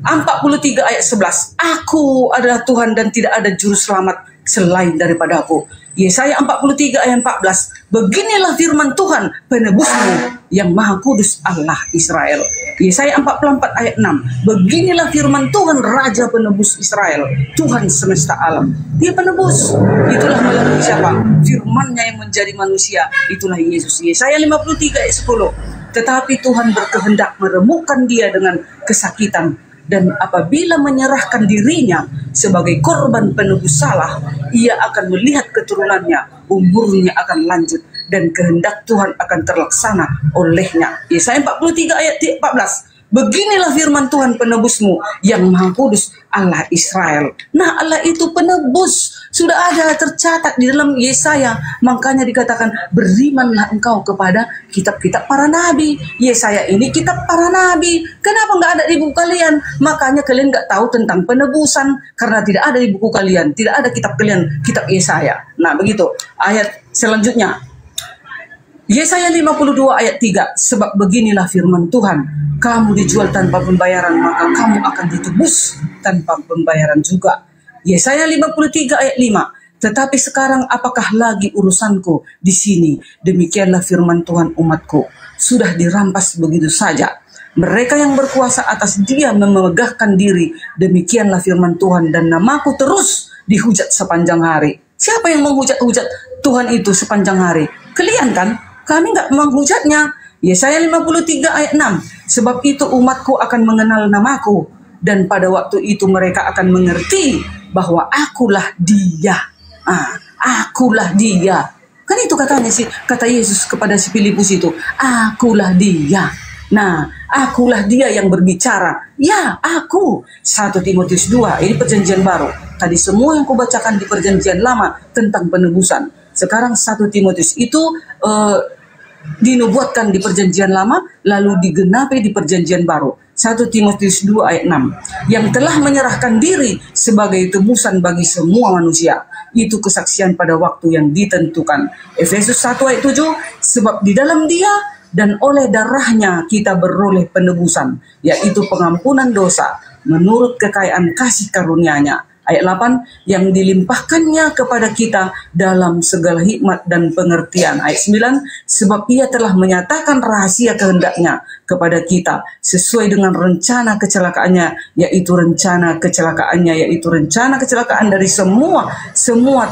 43 ayat 11. Aku adalah Tuhan dan tidak ada juru selamat selain daripada aku. Yesaya 43 ayat 14. Beginilah firman Tuhan penebusmu yang maha kudus Allah Israel. Yesaya 44 ayat 6. Beginilah firman Tuhan Raja penebus Israel, Tuhan semesta alam. Dia penebus. Itulah melalui siapa? Firman-Nya yang menjadi manusia. Itulah Yesus. Yesaya 53 ayat 10. Tetapi Tuhan berkehendak meremukkan dia dengan kesakitan. Dan apabila menyerahkan dirinya sebagai korban penebus salah, ia akan melihat keturunannya, umurnya akan lanjut, dan kehendak Tuhan akan terlaksana olehnya. Yesaya 43 ayat 14. Beginilah firman Tuhan penebusmu yang maha kudus Allah Israel. Nah, Allah itu penebus. Sudah ada tercatat di dalam Yesaya. Makanya dikatakan berimanlah engkau kepada kitab-kitab para nabi. Yesaya ini kitab para nabi. Kenapa nggak ada di buku kalian? Makanya kalian nggak tahu tentang penebusan. Karena tidak ada di buku kalian. Tidak ada kitab kalian, kitab Yesaya. Nah begitu. Ayat selanjutnya. Yesaya 52 ayat 3. Sebab beginilah firman Tuhan. Kamu dijual tanpa pembayaran, maka kamu akan ditebus tanpa pembayaran juga. Yesaya 53 ayat 5. Tetapi sekarang apakah lagi urusanku di sini? Demikianlah firman Tuhan umatku. Sudah dirampas begitu saja. Mereka yang berkuasa atas dia memegahkan diri. Demikianlah firman Tuhan dan namaku terus dihujat sepanjang hari. Siapa yang menghujat-hujat Tuhan itu sepanjang hari? Kalian kan? Kami nggak menghujatnya. Yesaya 53 ayat 6. Sebab itu umatku akan mengenal namaku dan pada waktu itu mereka akan mengerti bahwa akulah dia. Akulah dia. Kan itu katanya sih, kata Yesus kepada si Filipus itu, akulah dia. Nah, akulah dia yang berbicara. Ya, aku. 1 Timotius 2, ini perjanjian baru. Tadi semua yang kubacakan di perjanjian lama tentang penebusan. Sekarang 1 Timotius itu dinubuatkan di perjanjian lama, lalu digenapi di perjanjian baru. 1 Timotius 2 ayat 6. Yang telah menyerahkan diri sebagai tebusan bagi semua manusia. Itu kesaksian pada waktu yang ditentukan. Efesus 1 ayat 7. Sebab di dalam dia dan oleh darahnya kita beroleh penebusan, yaitu pengampunan dosa menurut kekayaan kasih karunia-Nya. Ayat 8, yang dilimpahkannya kepada kita dalam segala hikmat dan pengertian. Ayat 9, sebab ia telah menyatakan rahasia kehendaknya kepada kita sesuai dengan rencana kecelakaannya, yaitu rencana kecelakaan dari semua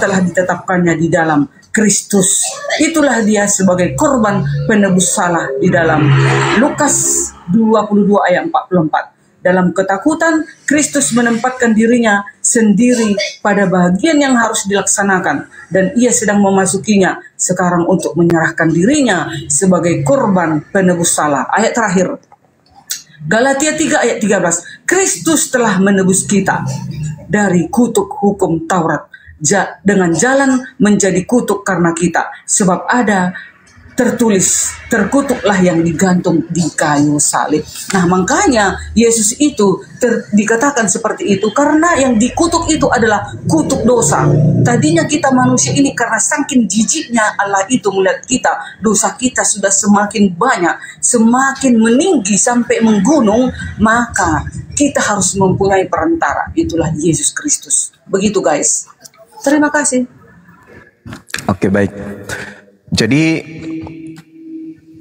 telah ditetapkannya di dalam Kristus. Itulah dia sebagai korban penebus salah di dalam Lukas 22 ayat 44. Dalam ketakutan, Kristus menempatkan dirinya sendiri pada bagian yang harus dilaksanakan, dan ia sedang memasukinya sekarang untuk menyerahkan dirinya sebagai korban penebus salah. Ayat terakhir, Galatia 3 ayat 13. Kristus telah menebus kita dari kutuk hukum Taurat dengan jalan menjadi kutuk karena kita, sebab ada tertulis, terkutuklah yang digantung di kayu salib. Nah, makanya Yesus itu dikatakan seperti itu karena yang dikutuk itu adalah kutuk dosa. Tadinya kita manusia ini karena saking jijiknya Allah itu melihat kita, dosa kita sudah semakin banyak, semakin meninggi sampai menggunung, maka kita harus mempunyai perantara. Itulah Yesus Kristus. Begitu guys. Terima kasih. Oke, baik. Jadi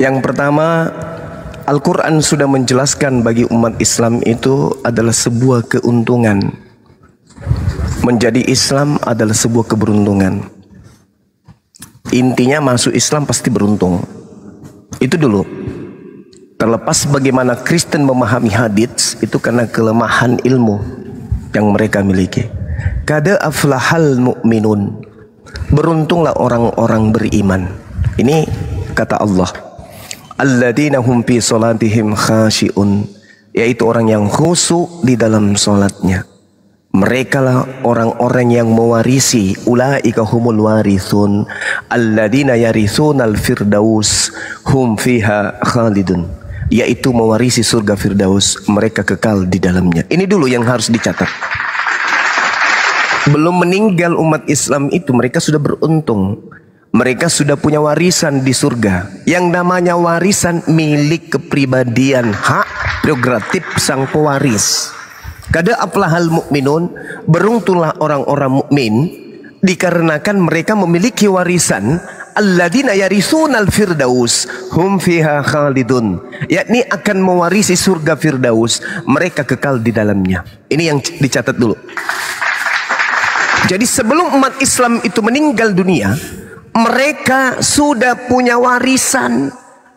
yang pertama, Al-Quran sudah menjelaskan bagi umat Islam itu adalah sebuah keuntungan. Menjadi Islam adalah sebuah keberuntungan. Intinya masuk Islam pasti beruntung. Itu dulu. Terlepas bagaimana Kristen memahami hadits, itu karena kelemahan ilmu yang mereka miliki. Qad aflahal mu'minun. Beruntunglah orang-orang beriman. Ini kata Allah, alladzina hum fi salatihim khashi'un, yaitu orang yang khusyuk di dalam salatnya. Mereka lah orang-orang yang mewarisi, ulaika humul warithun alladzina yarithunal firdaus hum fiha khalidun, yaitu mewarisi surga Firdaus, mereka kekal di dalamnya. Ini dulu yang harus dicatat. Belum meninggal umat Islam itu mereka sudah beruntung. Mereka sudah punya warisan di surga. Yang namanya warisan milik kepribadian, hak prerogatif sang pewaris. Qad aflahal mu'minun, beruntunglah orang-orang mukmin dikarenakan mereka memiliki warisan alladzina yarisunal firdaus hum fiha khalidun, yakni akan mewarisi surga Firdaus, mereka kekal di dalamnya. Ini yang dicatat dulu. Jadi sebelum umat Islam itu meninggal dunia, mereka sudah punya warisan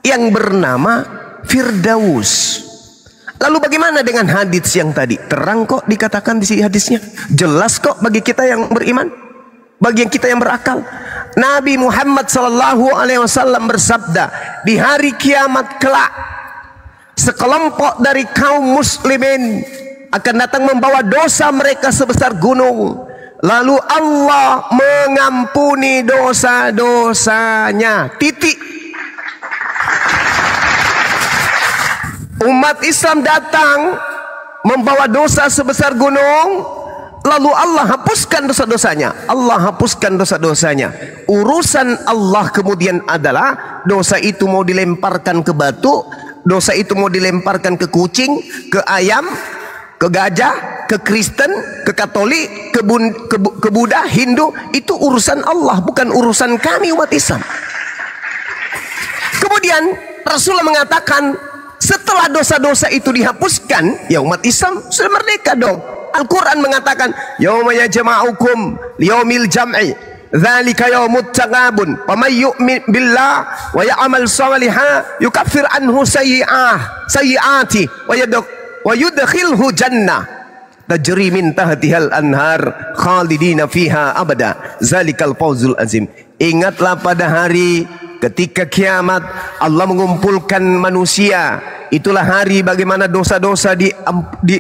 yang bernama Firdaus. Lalu bagaimana dengan hadis yang tadi? Terang kok dikatakan di sini hadisnya. Jelas kok bagi kita yang beriman, bagi kita yang berakal. Nabi Muhammad SAW bersabda, di hari kiamat kelak, sekelompok dari kaum muslimin akan datang membawa dosa mereka sebesar gunung. Lalu Allah mengampuni dosa-dosanya. Titik. Umat Islam datang membawa dosa sebesar gunung, lalu Allah hapuskan dosa-dosanya. Allah hapuskan dosa-dosanya. Urusan Allah kemudian adalah dosa itu mau dilemparkan ke batu, dosa itu mau dilemparkan ke kucing, ke ayam, ke gajah, ke Kristen, ke Katolik, ke Buddha, Hindu. Itu urusan Allah, bukan urusan kami umat Islam. Kemudian Rasulullah mengatakan, setelah dosa-dosa itu dihapuskan, ya umat Islam sudah merdeka dong. Al-Quran mengatakan, yauma yajma'ukum liyaumil jam'i dzalika yaumut taghabun faman yu'min billah wa ya'mal shalihan yukaffir anhu sayyi'ati wa wa yudkhilhu jannah tajri min tahtihal anhar khalidina fiha abada zalikal fawzul azim. Ingatlah pada hari ketika kiamat Allah mengumpulkan manusia. Itulah hari bagaimana dosa-dosa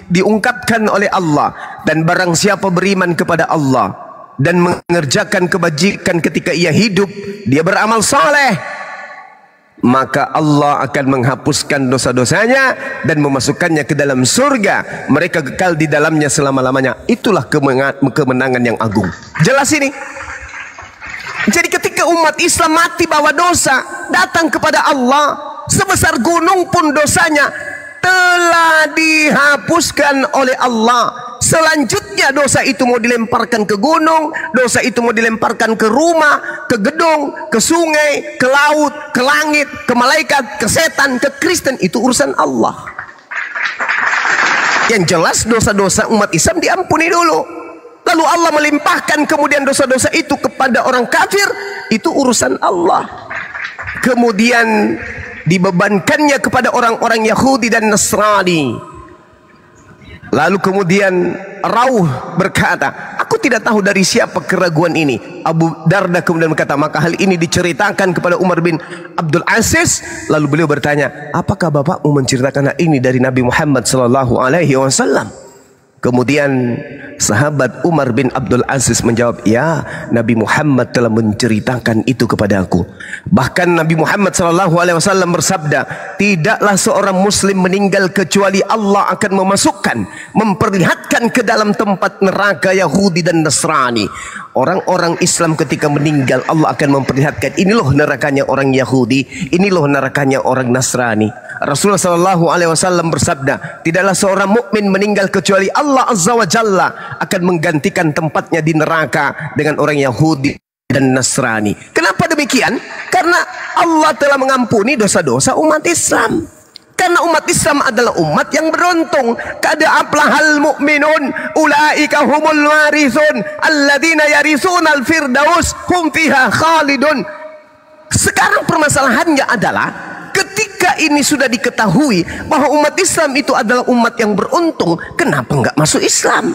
diungkapkan oleh Allah. Dan barang siapa beriman kepada Allah dan mengerjakan kebajikan ketika ia hidup, dia beramal saleh, maka Allah akan menghapuskan dosa-dosanya dan memasukkannya ke dalam surga. Mereka kekal di dalamnya selama-lamanya. Itulah kemenangan yang agung. Jelas ini. Jadi ketika umat Islam mati bawa dosa, datang kepada Allah, sebesar gunung pun dosanya telah dihapuskan oleh Allah. Selanjutnya dosa itu mau dilemparkan ke gunung, dosa itu mau dilemparkan ke rumah, ke gedung, ke sungai, ke laut, ke langit, ke malaikat, ke setan, ke Kristen, itu urusan Allah. Yang jelas dosa-dosa umat Islam diampuni dulu. Lalu Allah melimpahkan kemudian dosa-dosa itu kepada orang kafir, itu urusan Allah. Kemudian dibebankannya kepada orang-orang Yahudi dan Nasrani. Lalu kemudian Rauh berkata, aku tidak tahu dari siapa keraguan ini. Abu Darda kemudian berkata, maka hal ini diceritakan kepada Umar bin Abdul Aziz. Lalu beliau bertanya, apakah bapakmu menceritakan hal ini dari Nabi Muhammad SAW? Kemudian sahabat Umar bin Abdul Aziz menjawab, ya, Nabi Muhammad telah menceritakan itu kepada aku. Bahkan Nabi Muhammad SAW bersabda, tidaklah seorang muslim meninggal kecuali Allah akan memasukkan, memperlihatkan ke dalam tempat neraka Yahudi dan Nasrani. Orang-orang Islam ketika meninggal, Allah akan memperlihatkan, ini loh nerakanya orang Yahudi, ini loh nerakanya orang Nasrani. Rasulullah SAW bersabda, tidaklah seorang mukmin meninggal kecuali Allah Azza wa Jalla akan menggantikan tempatnya di neraka dengan orang Yahudi dan Nasrani. Kenapa demikian? Karena Allah telah mengampuni dosa-dosa umat Islam. Karena umat Islam adalah umat yang beruntung. Kada aflahal mu'minun ulaika humul warithun alladzina yarisuna al-firdaus hum fiha khalidun. Sekarang permasalahannya adalah ketika ini sudah diketahui bahwa umat Islam itu adalah umat yang beruntung, kenapa enggak masuk Islam?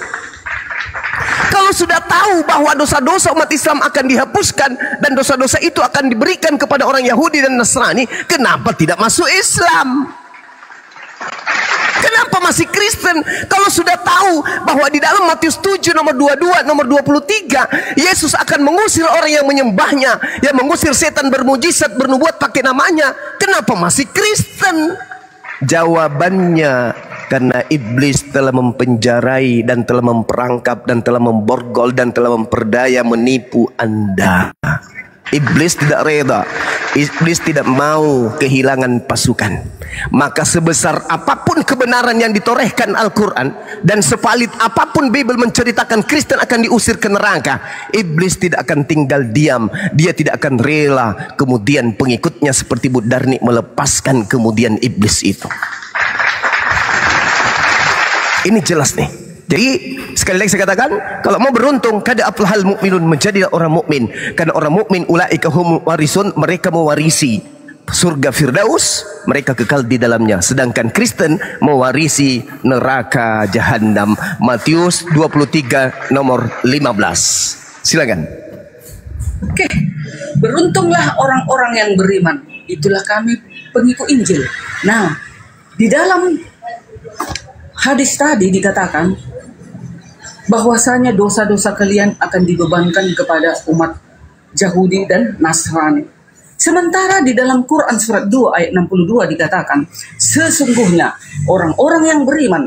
Kalau sudah tahu bahwa dosa-dosa umat Islam akan dihapuskan dan dosa-dosa itu akan diberikan kepada orang Yahudi dan Nasrani, kenapa tidak masuk Islam? Kenapa masih Kristen? Kalau sudah tahu bahwa di dalam Matius 7 nomor 22 nomor 23 Yesus akan mengusir orang yang menyembahnya, yang mengusir setan bermujizat bernubuat pakai namanya, kenapa masih Kristen? Jawabannya, karena iblis telah mempenjarai dan telah memperangkap dan telah memborgol dan telah memperdaya menipu Anda. Iblis tidak reda, iblis tidak mau kehilangan pasukan. Maka sebesar apapun kebenaran yang ditorehkan Al-Quran dan sepalit apapun Bible menceritakan Kristen akan diusir ke neraka, iblis tidak akan tinggal diam. Dia tidak akan rela kemudian pengikutnya seperti Budarni melepaskan kemudian iblis itu. Ini jelas nih. Jadi sekali lagi saya katakan, kalau mau beruntung, kada aflahal mukminun, menjadilah orang mukmin. Karena orang mukmin ulaika hum warisun, mereka mewarisi surga Firdaus, mereka kekal di dalamnya. Sedangkan Kristen mewarisi neraka Jahannam. Matius 23 nomor 15. Silakan. Oke, beruntunglah orang-orang yang beriman. Itulah kami pengikut Injil. Nah, di dalam hadis tadi dikatakan bahwasanya dosa-dosa kalian akan dibebankan kepada umat Yahudi dan Nasrani. Sementara di dalam Quran surat 2 ayat 62 dikatakan, sesungguhnya orang-orang yang beriman,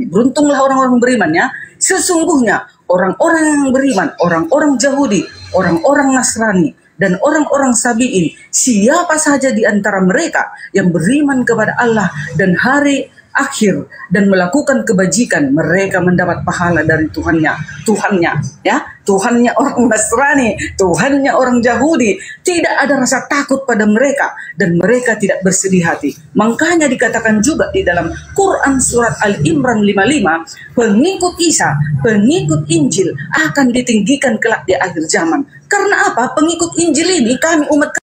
beruntunglah orang-orang beriman ya, sesungguhnya orang-orang yang beriman, orang-orang Yahudi, orang-orang Nasrani, dan orang-orang Sabi'in, siapa saja di antara mereka yang beriman kepada Allah dan hari akhir dan melakukan kebajikan, mereka mendapat pahala dari Tuhannya ya, Tuhannya orang Nasrani, Tuhannya orang Yahudi. Tidak ada rasa takut pada mereka dan mereka tidak bersedih hati. Makanya dikatakan juga di dalam Quran surat Al-Imran 55, pengikut Isa, pengikut Injil akan ditinggikan kelak di akhir zaman. Karena apa? Pengikut Injil ini kami umat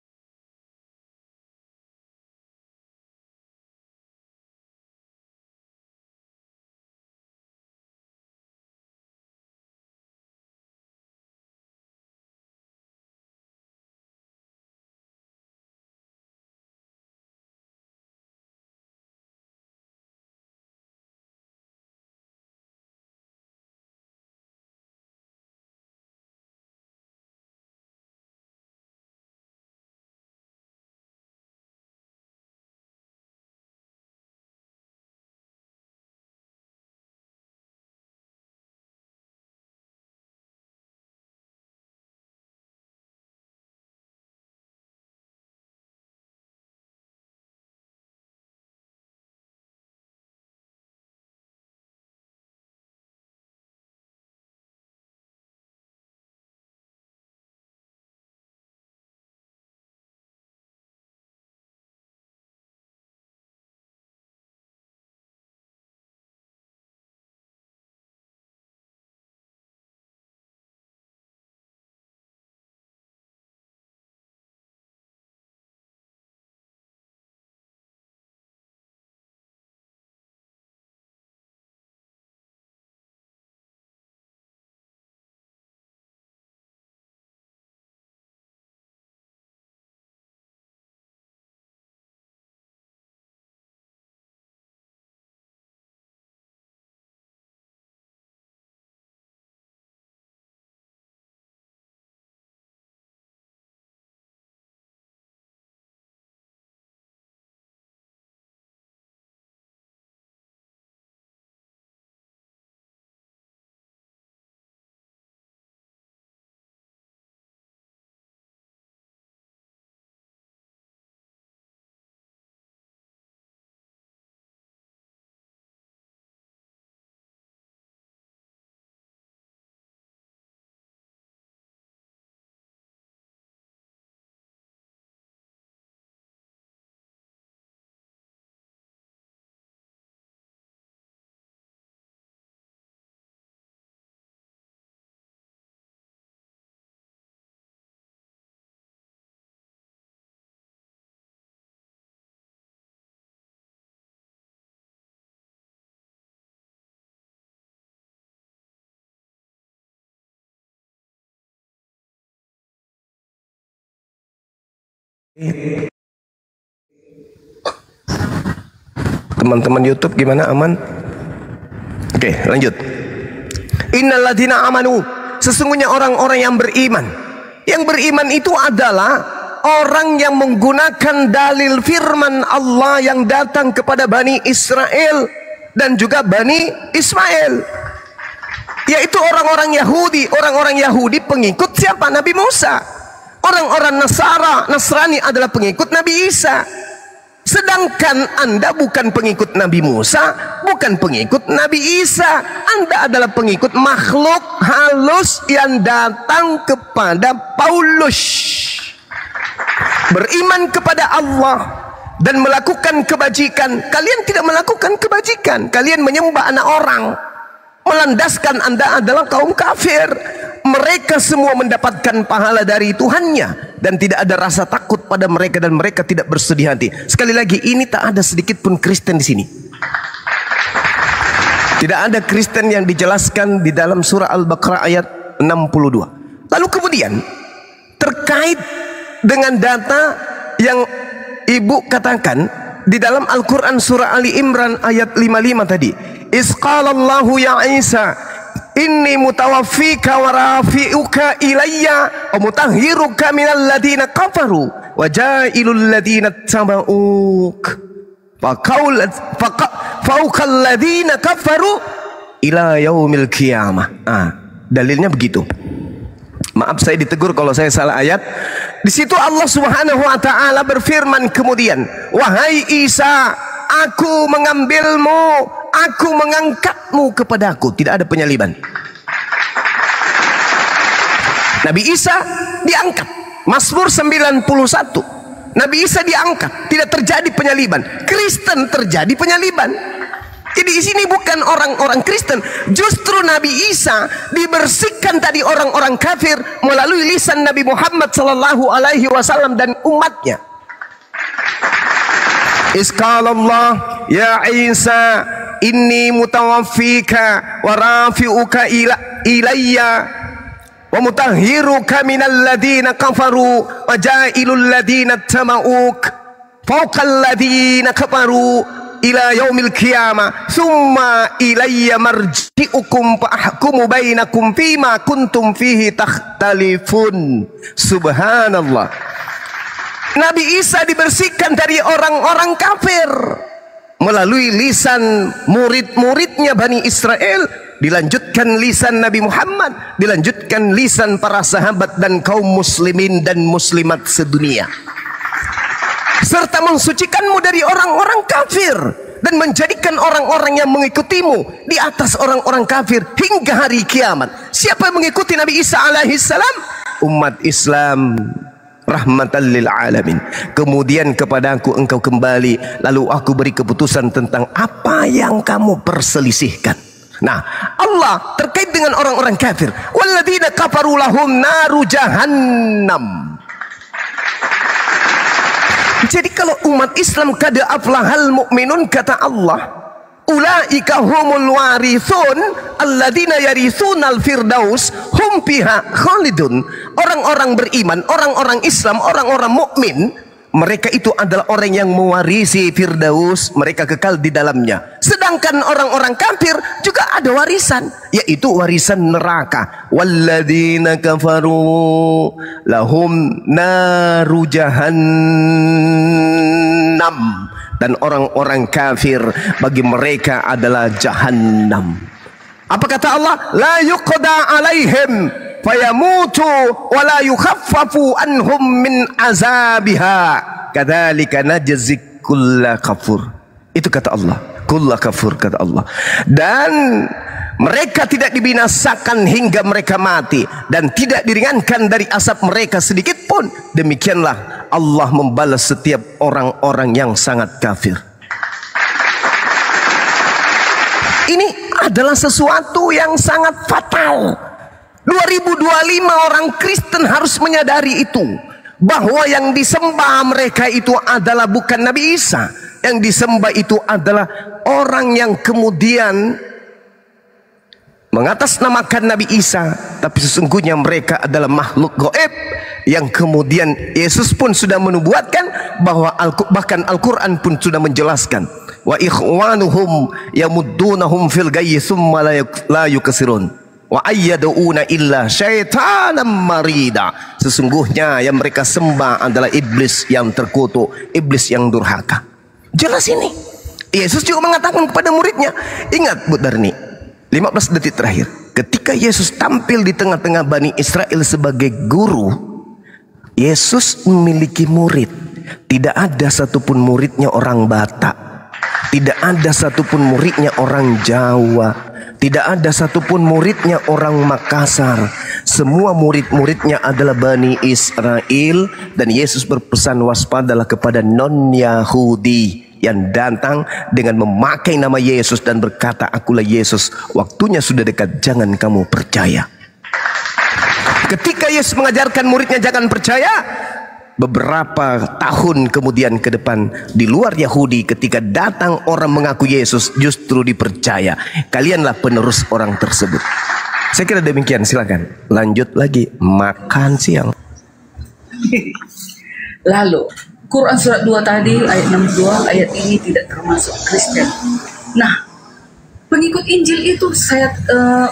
Teman-teman YouTube gimana, aman? Oke, lanjut. Innalladzina amanu, sesungguhnya orang-orang yang beriman. Yang beriman itu adalah orang yang menggunakan dalil firman Allah yang datang kepada Bani Israel dan juga Bani Ismail, yaitu orang-orang Yahudi. Orang-orang Yahudi pengikut siapa? Nabi Musa. Orang-orang Nasrani adalah pengikut Nabi Isa. Sedangkan Anda bukan pengikut Nabi Musa, bukan pengikut Nabi Isa. Anda adalah pengikut makhluk halus yang datang kepada Paulus. Beriman kepada Allah dan melakukan kebajikan. Kalian tidak melakukan kebajikan. Kalian menyembah anak orang. Melandaskan Anda adalah kaum kafir. Mereka semua mendapatkan pahala dari Tuhannya dan tidak ada rasa takut pada mereka dan mereka tidak bersedih hati. Sekali lagi, ini tak ada sedikit pun Kristen di sini. Tidak ada Kristen yang dijelaskan di dalam surah Al-Baqarah ayat 62. Lalu kemudian terkait dengan data yang Ibu katakan di dalam Al-Quran surah Ali Imran ayat 55 tadi. Isqalallahu ya Isa, inni mutawaffika wa rafi'uka ilayya wa mutahhiruka minal ladina kafaru wa jailul ladina taba'uk fauqal ladina kafaru ila yaumil qiyamah. Dalilnya begitu. Maaf saya ditegur kalau saya salah ayat. Di situ Allah Subhanahu wa taala berfirman kemudian, wahai Isa, aku mengambilmu, aku mengangkatmu kepadaku. Tidak ada penyaliban. Nabi Isa diangkat. Mazmur 91. Nabi Isa diangkat, tidak terjadi penyaliban. Kristen terjadi penyaliban. Jadi di sini bukan orang-orang Kristen, justru Nabi Isa dibersihkan tadi orang-orang kafir melalui lisan Nabi Muhammad sallallahu alaihi wasallam dan umatnya. Isqalallah ya Isa, inni mutawaffika wa rafi'uka ilayya wa mutahhiruka minal ladina kafaru wa jailul ladina tama'uk fawqal ladina kafaru ila yaumil qiyamah summa ilayya marji'ukum fahkumu bainakum fima kuntum fihi takhtalifun. Subhanallah. Nabi Isa dibersihkan dari orang-orang kafir melalui lisan murid-muridnya Bani Israel, dilanjutkan lisan Nabi Muhammad, dilanjutkan lisan para sahabat dan kaum muslimin dan muslimat sedunia, serta mensucikanmu dari orang-orang kafir dan menjadikan orang-orang yang mengikutimu di atas orang-orang kafir hingga hari kiamat. Siapa yang mengikuti Nabi Isa alaihissalam? Umat Islam rahmatan lil alamin. Kemudian kepadaku engkau kembali, lalu aku beri keputusan tentang apa yang kamu perselisihkan. Nah, Allah terkait dengan orang-orang kafir, walladzina kafaru lahum naru jahannam. Jadi kalau umat Islam kada aflahal mu'minun, kata Allah, ulaika humul warithun alladzina yarithunal firdaus hum fiha khalidun. Orang-orang beriman, orang-orang Islam, orang-orang mukmin, mereka itu adalah orang yang mewarisi firdaus, mereka kekal di dalamnya. Sedangkan orang-orang kafir juga ada warisan, yaitu warisan neraka. Walladzina kafaru lahum naru jahannam. Dan orang-orang kafir bagi mereka adalah jahannam. Apa kata Allah? La yuqda alaihim fayamutu wa la yukhaffafu anhum min azabiha kadzalika najzi kulla kafur. Itu kata Allah, kulla kafur, kata Allah. Dan mereka tidak dibinasakan hingga mereka mati dan tidak diringankan dari asap mereka sedikit pun. Demikianlah Allah membalas setiap orang-orang yang sangat kafir. Ini adalah sesuatu yang sangat fatal. 2025 orang Kristen harus menyadari itu, bahwa yang disembah mereka itu adalah bukan Nabi Isa. Yang disembah itu adalah orang yang kemudian mengatasnamakan Nabi Isa, tapi sesungguhnya mereka adalah makhluk gaib yang kemudian Yesus pun sudah menubuatkan bahwa bahkan Al-Quran pun sudah menjelaskan, wa ikhwanuhum yamuddunahum fil gayyi thumma la yukasirun wa ayyaduna illa syaitanan marida. Sesungguhnya yang mereka sembah adalah iblis yang terkutuk, iblis yang durhaka. Jelas ini. Yesus juga mengatakan kepada muridnya, ingat Bu Darni, 15 detik terakhir, ketika Yesus tampil di tengah-tengah Bani Israel sebagai guru, Yesus memiliki murid. Tidak ada satupun muridnya orang Batak, tidak ada satupun muridnya orang Jawa, tidak ada satupun muridnya orang Makassar. Semua murid-muridnya adalah Bani Israel. Dan Yesus berpesan, waspadalah kepada non-Yahudi yang datang dengan memakai nama Yesus dan berkata, akulah Yesus, waktunya sudah dekat, jangan kamu percaya. Ketika Yesus mengajarkan muridnya jangan percaya, beberapa tahun kemudian ke depan di luar Yahudi, ketika datang orang mengaku Yesus, justru dipercaya. Kalianlah penerus orang tersebut. Saya kira demikian, silakan lanjut lagi makan siang. Lalu Quran surat 2 tadi ayat 62, ayat ini tidak termasuk Kristen. Nah, pengikut Injil itu saya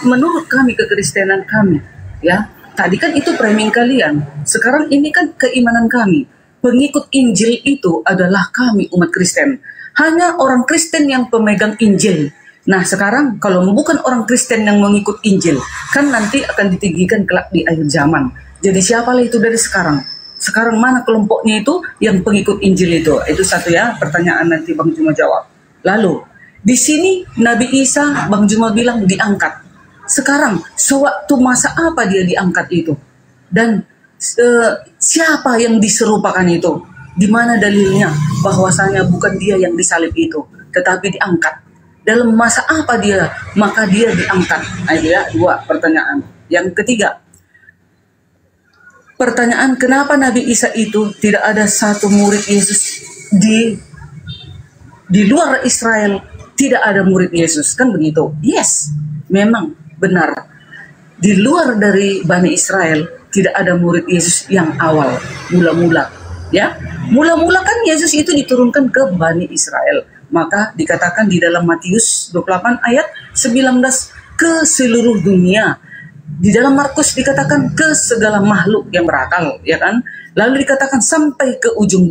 menurut kami, kekristenan kami, ya. Tadi kan itu framing kalian. Sekarang ini kan keimanan kami. Pengikut Injil itu adalah kami umat Kristen. Hanya orang Kristen yang pemegang Injil. Nah, sekarang kalau bukan orang Kristen yang mengikut Injil, kan nanti akan ditinggikan kelak di akhir zaman. Jadi siapalah itu dari sekarang? Sekarang mana kelompoknya itu yang pengikut Injil itu? Itu satu ya, pertanyaan nanti Bang Juma jawab. Lalu, di sini Nabi Isa, Bang Juma bilang diangkat. Sekarang, sewaktu masa apa dia diangkat itu? Dan siapa yang diserupakan itu? Di mana dalilnya bahwasanya bukan dia yang disalib itu, tetapi diangkat? Dalam masa apa dia? Maka dia diangkat. Nah, itu ya, 2 pertanyaan. Yang ketiga, pertanyaan kenapa Nabi Isa itu tidak ada satu murid Yesus di luar Israel, tidak ada murid Yesus, kan begitu? Yes, memang benar. Di luar dari Bani Israel tidak ada murid Yesus yang awal, mula-mula, ya. Mula-mula kan Yesus itu diturunkan ke Bani Israel. Maka dikatakan di dalam Matius 28 ayat 19 ke seluruh dunia. Di dalam Markus dikatakan ke segala makhluk yang berakal, ya kan? Lalu dikatakan sampai ke ujung